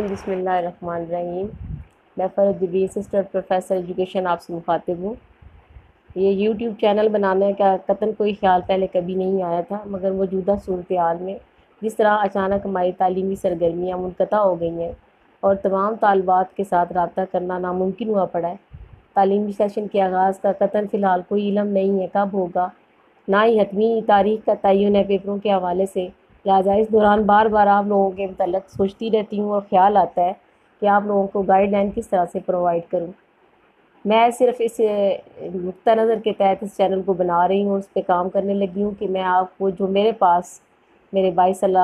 बिस्मिल्लाहिर्रहमानिर्रहीम। मैं फ़रज़ assistant professor education आपसे मुखातिब हूँ। ये यूट्यूब चैनल बनाने का कतई कोई ख्याल पहले कभी नहीं आया था, मगर मौजूदा सूरत हाल में जिस तरह अचानक हमारी तालीमी सरगर्मियाँ मुनक़ता हो गई हैं और तमाम तालबात के साथ रब्ता करना नामुमकिन हुआ पड़ा है। तालीमी सेशन के आगाज़ का कतई फ़िलहाल कोई इल्म नहीं है कब होगा, ना ही हतमी तारीख़ का तयन है पेपरों के हवाले से। लिहाजा इस दौरान बार बार आप लोगों के मतलब सोचती रहती हूँ और ख़्याल आता है कि आप लोगों को गाइडलाइन किस तरह से प्रोवाइड करूँ। मैं सिर्फ़ इस नुक्ता नज़र के तहत इस चैनल को बना रही हूँ और उस पर काम करने लगी हूँ कि मैं आपको जो मेरे पास मेरे 22 साल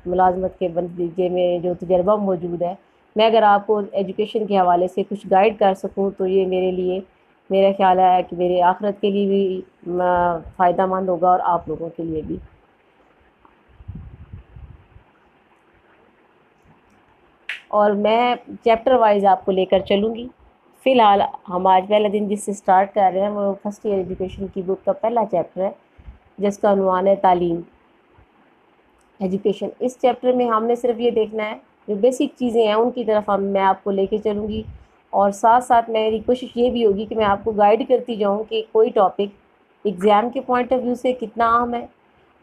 मुलाज़मत के नतीजे में जो तजर्बा मौजूद है, मैं अगर आपको एजुकेशन के हवाले से कुछ गाइड कर सकूँ तो ये मेरे लिए मेरा ख़्याल है कि मेरे आखिरत के लिए भी फ़ायदा मंद होगा और आप लोगों के लिए भी। और मैं चैप्टर वाइज़ आपको लेकर चलूँगी। फ़िलहाल हम आज पहला दिन जिससे स्टार्ट कर रहे हैं वो फर्स्ट ईयर एजुकेशन की बुक का पहला चैप्टर है, जिसका उन्वान है तालीम, एजुकेशन। इस चैप्टर में हमने सिर्फ ये देखना है जो बेसिक चीज़ें हैं उनकी तरफ मैं आपको लेके चलूँगी, और साथ साथ मेरी कोशिश ये भी होगी कि मैं आपको गाइड करती जाऊँ कि कोई टॉपिक एग्ज़ाम के पॉइंट ऑफ व्यू से कितना अहम है,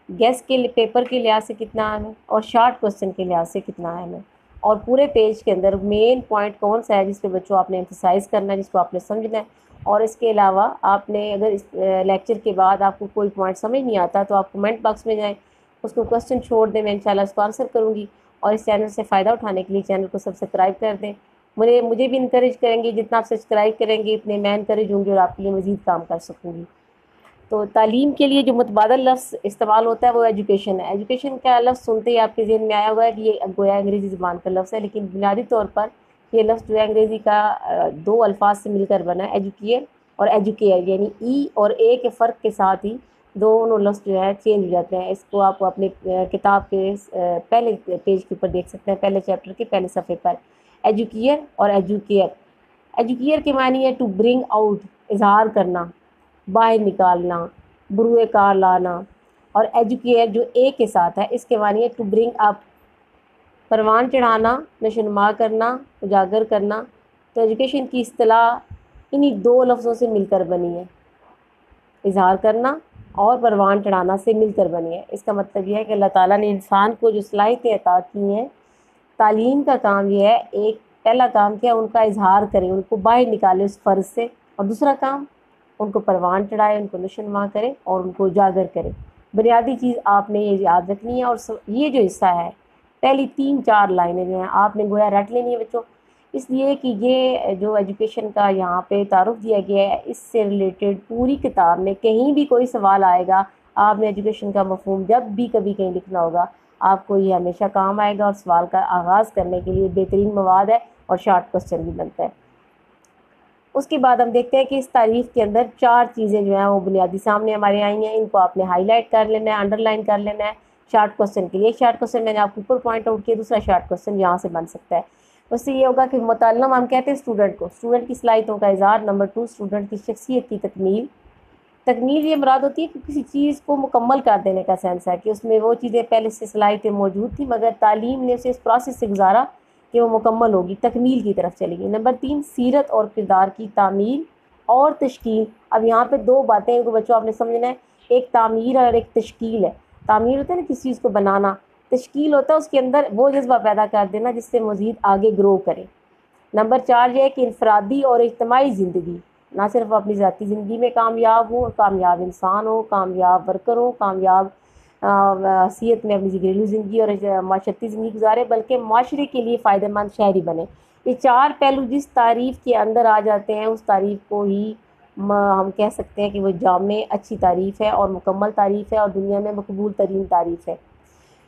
गेस के पेपर के लिहाज से कितना अहम है और शॉर्ट क्वेश्चन के लिहाज से कितना अहम है, और पूरे पेज के अंदर मेन पॉइंट कौन सा है जिस पे बच्चों आपने एम्फसाइज़ करना है, जिसको आपने समझना है। और इसके अलावा आपने अगर इस लेक्चर के बाद आपको कोई पॉइंट समझ नहीं आता तो आप कमेंट बॉक्स में जाएँ, उसको क्वेश्चन छोड़ दें, मैं इंशाल्लाह उसको आंसर करूँगी। और इस चैनल से फ़ायदा उठाने के लिए चैनल को सब्सक्राइब कर दें। मुझे भी इनकरेज करेंगे, जितना आप सब्सक्राइब करेंगे उतने मैं इनकरेज होंगी और आपके लिए मज़ीद काम कर सकूँगी। तो तालीम के लिए जो मुतबादल लफ्ज़ इस्तेमाल होता है वो एजुकेशन है। एजुकेशन का लफ्ज़ सुनते ही आपके ज़हन में आया हुआ है कि ये गोया अंग्रेज़ी ज़बान का लफ्ज़ है, लेकिन बुनियादी तौर पर ये लफ्ज़ जो है अंग्रेज़ी का दो अल्फाज से मिलकर बना है, एजुकेयर और एजुकेयर, यानी ई और ए के फ़र्क के साथ ही दोनों लफ्ज़ जो है चेंज हो जाते हैं। इसको आप अपने किताब के पहले पेज के ऊपर देख सकते हैं, पहले चैप्टर के पहले सफ़े पर। एजुकेयर और एजुकेयर, एजुकेयर के मानी है टू ब्रिंग आउट, इज़हार करना, बाहर निकालना, बुरुए कार लाना। और एजुकेयर जो ए के साथ है इसके मानी है टू ब्रिंग अप, परवान चढ़ाना, नशोनुमा करना, उजागर करना। तो एजुकेशन की इस्तिलाह इन्हीं दो लफ्ज़ों से मिलकर बनी है, इज़हार करना और परवान चढ़ाना से मिलकर बनी है। इसका मतलब यह है कि अल्लाह ताला ने इंसान को जो सलाहियतें अता की हैं, तालीम का काम यह है, एक पहला काम क्या, उनका इज़हार करें, उनको बाहर निकाले उस फ़र्ज़ से, और दूसरा काम उनको परवान चढ़ाए, उनको नशोनुमा करें और उनको उजागर करें। बुनियादी चीज़ आपने ये याद रखनी है। और ये जो हिस्सा है, पहली 3-4 लाइनें जो हैं आपने गोया रट लेनी है बच्चों, इसलिए कि ये जो एजुकेशन का यहाँ पे तारुफ दिया गया है, इससे रिलेटेड पूरी किताब में कहीं भी कोई सवाल आएगा, आपने एजुकेशन का मफ़हूम जब भी कभी कहीं लिखना होगा, आपको ये हमेशा काम आएगा। और सवाल का आगाज़ करने के लिए बेहतरीन मवाद है और शॉर्ट क्वेश्चन भी बनता है। उसके बाद हम देखते हैं कि इस तारीफ़ के अंदर 4 चीज़ें जो हैं वो बुनियादी सामने हमारे आई हैं, इनको आपने हाईलाइट कर लेना है, अंडरलाइन कर लेना है। शॉर्ट क्वेश्चन के लिए एक शॉर्ट क्वेश्चन मैंने आपको ऊपर पॉइंट आउट किया, दूसरा शॉर्ट क्वेश्चन यहाँ से बन सकता है। उससे ये होगा कि मुतल्लम हम कहते हैं स्टूडेंट को, स्टूडेंट की सलाहियतों का इज़हार। नंबर 2, स्टूडेंट की शख्सियत की तकमील। तकमील ये मुराद होती है कि किसी चीज़ को मुकम्मल कर देने का सेंस है, कि उसमें वो चीज़ें पहले से सलाहियतें मौजूद थी मगर तालीम ने उसे इस प्रोसेस से गुजारा कि वो मुकम्मल होगी, तकमील की तरफ चलेगी। नंबर 3, सीरत और किरदार की तामीर और तश्कील। अब यहाँ पे दो बातें हैं, इनको बच्चों आपने समझना है, एक तामीर और एक तश्कील है। तामीर होता है ना किसी चीज़ को बनाना, तश्कील होता है उसके अंदर वो जज्बा पैदा कर देना जिससे मज़ीद आगे ग्रो करे। नंबर 4 ये है कि इनफरादी और इज्तिमाई ज़िंदगी, ना सिर्फ अपनी ज़ाती ज़िंदगी में कामयाब हो, कामयाब इंसान हो, कामयाब वर्कर हो, कामयाब हैसियत में अपनी घरेलू ज़िंदगी और माशरती ज़िंदगी गुजारे, बल्कि माशरे के लिए फ़ायदेमंद शहरी बने। ये 4 पहलू जिस तारीफ़ के अंदर आ जाते हैं उस तारीफ़ को ही हम कह सकते हैं कि वो जामे अच्छी तारीफ़ है और मुकम्मल तारीफ़ है और दुनिया में मकबूल तरीन तारीफ़ है।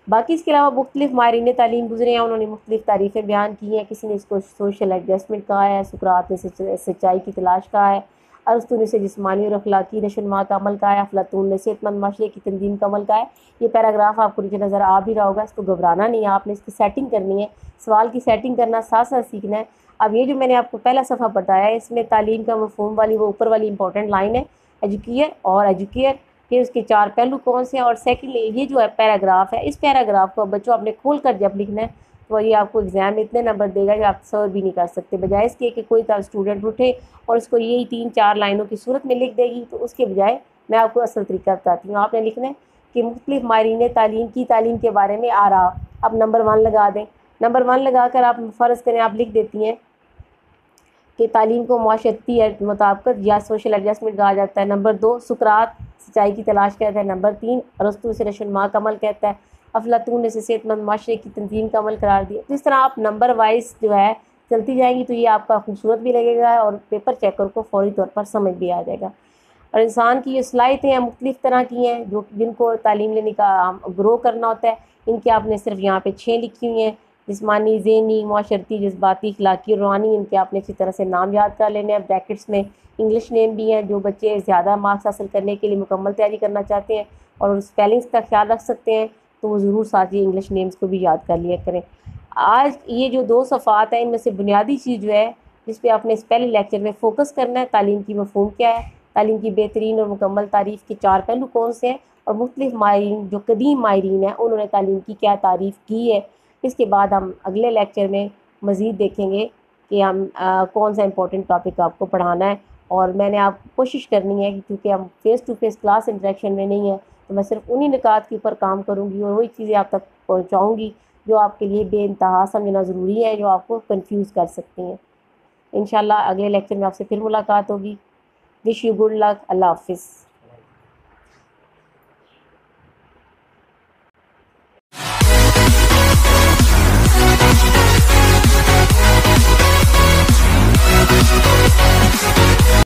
बाकी इसके अलावा मुख्तलिफ़ माहिरीन तालीम गुज़रे हैं, उन्होंने मुख्तलिफ़ तारीफ़ें बयान की हैं। किसी ने इसको सोशल एडजस्टमेंट कहा है, सुकरात ने सच्चाई की तलाश कहा है, अरस्तू ने इसे जिस्मानी और अखलाकी नशोनुमा का अमल कहा है, अफलातून ने सेहतमंद माशरे की तंजीम का अमल कहा है। ये पैराग्राफ आपको नीचे नज़र आ भी रहा होगा, इसको घबराना नहीं है, आपने इसकी सेटिंग करनी है, सवाल की सेटिंग करना साथ साथ सीखना है। अब ये जो मैंने आपको पहला सफ़ा बताया है, इसमें तालीम का मफ़हूम वाली वो ऊपर वाली इंपॉर्टेंट लाइन है, एजुकेयर और एजुकेयर कि उसके 4 पहलू कौन से हैं। और सेकेंडली ये जो है पैराग्राफ है, इस पैराग्राफ को बच्चों आपने खोल कर जब लिखना है तो ये आपको एग्ज़ाम में इतने नंबर देगा कि आप सर्व भी नहीं कर सकते। बजाय इसके कि कोई स्टूडेंट उठे और उसको यही 3-4 लाइनों की सूरत में लिख देगी, तो उसके बजाय मैं आपको असल तरीका बताती हूँ। आपने लिखना है कि मुख्तलिफ माहिरीन तालीम की तालीम के बारे में आ रहा, आप नंबर 1 लगा दें। नंबर 1 लगा कर आप फ़र्ज़ करें आप लिख देती हैं कि तालीम को माशरती मुताबिकत या सोशल एडजस्टमेंट कहा जाता है। नंबर 2 सुकरात सच्चाई की तलाश कहता है। नंबर 3 अरस्तू इसे रशनुमा का अमल कहता है। अफलातून ने इसे सेहतमंद माशरे की तंजीम का अमल करार दिया। तो इस तरह आप नंबर वाइज जो है चलती जाएंगी तो ये आपका खूबसूरत भी लगेगा और पेपर चेकर को फौरी तौर पर समझ भी आ जाएगा। और इंसान की ये सलाहियतें हैं मुख्तलिफ़ तरह की हैं जो जिनको तालीम लेने का ग्रो करना होता है। इनके आपने सिर्फ यहाँ पे 6 लिखी हुई हैं, जिस्मानी, ज़हनी, माशरती, जज्बाती, अखलाकी, रूहानी। इनके आपने अच्छी तरह से नाम याद कर लेने हैं। ब्रैकेट्स में इंग्लिश नेम भी हैं, जो बच्चे ज़्यादा मार्क्स हासिल करने के लिए मुकम्मल तैयारी करना चाहते हैं और स्पेलिंग्स का ख्याल रख सकते हैं तो वो ज़रूर साथ ही इंग्लिश नेम्स को भी याद कर लिया करें। आज ये जो 2 सफ़ात हैं इनमें से बुनियादी चीज़ जो है जिस पे आपने इस पहले लेक्चर में फ़ोकस करना है, तालीम की मफ़हूम क्या है, तालीम की बेहतरीन और मुकम्मल तारीफ़ के 4 पहलू कौन से हैं और मुख्तलिफ़ माहिरीन जो कदीम माहिरीन हैं उन्होंने तालीम की क्या तारीफ़ की है। इसके बाद हम अगले लेक्चर में मज़ीद देखेंगे कि हम कौन सा इंपॉर्टेंट टॉपिक आपको पढ़ाना है। और मैंने आप कोशिश करनी है कि क्योंकि हम face to face class interaction में नहीं है तो मैं सिर्फ उन्हीं निकात के ऊपर काम करूँगी और वही चीज़ें आप तक पहुँचाऊँगी जो आपके लिए बेइंतहा समझना ज़रूरी है, जो आपको कंफ्यूज कर सकती हैं। इंशाल्लाह अगले लेक्चर में आपसे फिर मुलाकात होगी। Wish you good luck. अल्लाह हाफ़िज़।